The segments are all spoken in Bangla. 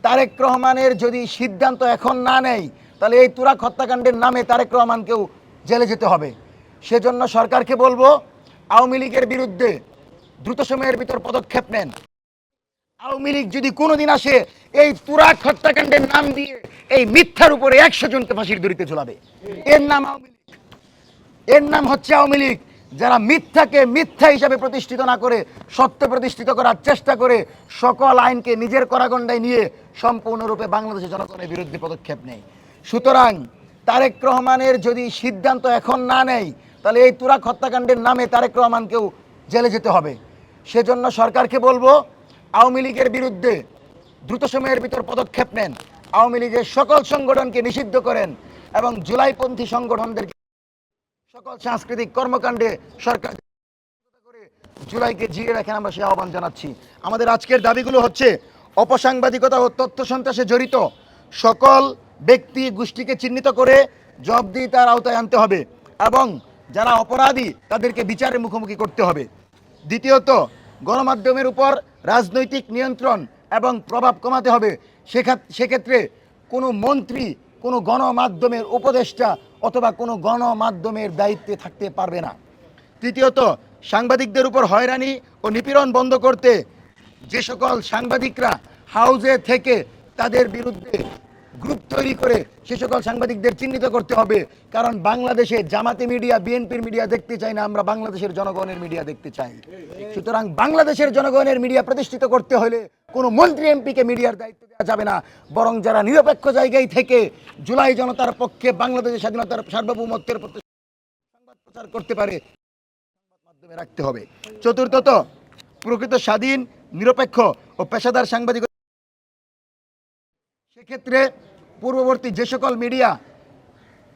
তারেক রহমানের যদি সিদ্ধান্ত এখন না নেয় তাহলে এই তুরাগ হত্যাকাণ্ডের নামে তারেক রহমানকেও জেলে যেতে হবে। সেজন্য সরকারকে বলবো আওয়ামী লীগের বিরুদ্ধে দ্রুত সময়ের ভিতর পদক্ষেপ নেন। আওয়ামী লীগ যদি কোনোদিন আসে এই তুরাগ হত্যাকাণ্ডের নাম দিয়ে এই মিথ্যার উপরে 100 জনকে ফাঁসির দড়িতে ঝুলাবে। এর নাম আওয়ামী লীগ, এর নাম হচ্ছে আওয়ামী লীগ। যারা মিথ্যাকে মিথ্যা হিসাবে প্রতিষ্ঠিত না করে সত্য প্রতিষ্ঠিত করার চেষ্টা করে সকল আইনকে নিজের করাগণ্ডায় নিয়ে সম্পূর্ণরূপে বাংলাদেশের জনগণের বিরুদ্ধে পদক্ষেপ নেয়। সুতরাং তারেক রহমানের যদি সিদ্ধান্ত এখন না নেয় তাহলে এই তুরাগ হত্যাকাণ্ডের নামে তারেক রহমানকেও জেলে যেতে হবে। সেজন্য সরকারকে বলবো আওয়ামী লীগের বিরুদ্ধে দ্রুত সময়ের ভিতর পদক্ষেপ নেন। আওয়ামী লীগের সকল সংগঠনকে নিষিদ্ধ করেন এবং জুলাইপন্থী সংগঠনদেরকে সকল সাংস্কৃতিক কর্মকাণ্ডে সরকার করে জুলাইকে জিয়ে রাখেন, আমরা সে আহ্বান জানাচ্ছি। আমাদের আজকের দাবিগুলো হচ্ছে অপসাংবাদিকতা ও তথ্য সন্ত্রাসে জড়িত সকল ব্যক্তি গোষ্ঠীকে চিহ্নিত করে জবাবদিহিতার আওতায় আনতে হবে এবং যারা অপরাধী তাদেরকে বিচারের মুখোমুখি করতে হবে। দ্বিতীয়ত, গণমাধ্যমের উপর রাজনৈতিক নিয়ন্ত্রণ এবং প্রভাব কমাতে হবে। সেক্ষেত্রে কোনো মন্ত্রী কোনো গণমাধ্যমের উপদেষ্টা অথবা কোনো গণমাধ্যমের দায়িত্বে থাকতে পারবে না। তৃতীয়ত, সাংবাদিকদের উপর হয়রানি ও নিপীড়ন বন্ধ করতে যে সকল সাংবাদিকরা হাউজে থেকে তাদের বিরুদ্ধে গ্রুপ তৈরি করে সে সকল সাংবাদিকদের চিহ্নিত করতে হবে। কারণ বাংলাদেশে জামাতি মিডিয়া বিএনপির মিডিয়া দেখতে চাই না, আমরা বাংলাদেশের জনগণের মিডিয়া দেখতে চাই। সুতরাং বাংলাদেশের জনগণের মিডিয়া প্রতিষ্ঠিত করতে হলে কোনো মন্ত্রী এমপিকে মিডিয়ার দায়িত্ব দেওয়া যাবে না, বরং যারা নিরপেক্ষ জায়গায় থেকে জুলাই জনতার পক্ষে বাংলাদেশের স্বাধীনতার সার্বভৌমত্বের প্রতি সংবাদ প্রচার করতে পারে সংবাদ মাধ্যমে রাখতে হবে। চতুর্থত, প্রকৃত স্বাধীন নিরপেক্ষ ও পেশাদার সাংবাদিক। সেক্ষেত্রে পূর্ববর্তী যে সকল মিডিয়া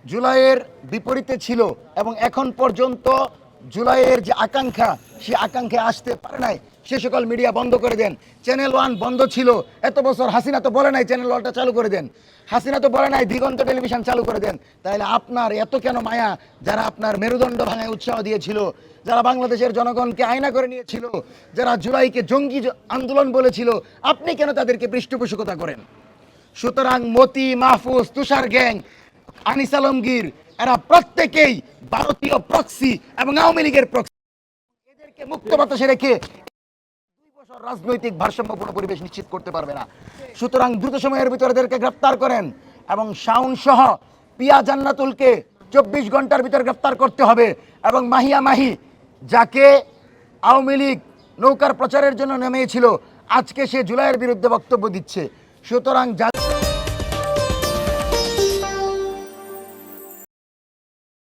জুলাইয়ের বিপরীতে ছিল এবং এখন পর্যন্ত জুলাইয়ের যে আকাঙ্ক্ষা সে আকাঙ্ক্ষায় আসতে পারে নাই, সে সকল মিডিয়া বন্ধ করে দেন। চ্যানেল 1 বন্ধ ছিল এত বছর, হাসিনা তো বলে নাই চ্যানেল 1টা চালু করে দেন, হাসিনা তো বলে নাই দিগন্ত টেলিভিশন চালু করে দেন। তাহলে আপনার এত কেন মায়া? যারা আপনার মেরুদণ্ড ভাঙায় উৎসাহ দিয়েছিল, যারা বাংলাদেশের জনগণকে আয়না করে নিয়েছিল, যারা জুলাইকে জঙ্গি আন্দোলন বলেছিল, আপনি কেন তাদেরকে পৃষ্ঠপোষকতা করেন? সুতরাং মতি, মাহফুজ, তুষার গ্যাং, আনিস আলমগীর এরা প্রত্যেকেই ভারতীয় প্রক্সি এবং আওয়ামী লীগের প্রক্সি। এদেরকে মুক্ত বাতাসে রেখে 2 বছর রাজনৈতিক ভারসাম্যপূর্ণ পরিবেশ নিশ্চিত করতে পারবে না। সুতরাং দ্রুত সময়ের ভিতরে এদেরকে গ্রেফতার করেন এবং শাওন সহ পিয়া জান্নাতুলকে 24 ঘন্টার ভিতরে গ্রেফতার করতে হবে এবং মাহিয়া মাহি, যাকে আওয়ামী লীগ নৌকার প্রচারের জন্য নেমেছিল, আজকে সে জুলাইয়ের বিরুদ্ধে বক্তব্য দিচ্ছে। সুতরাং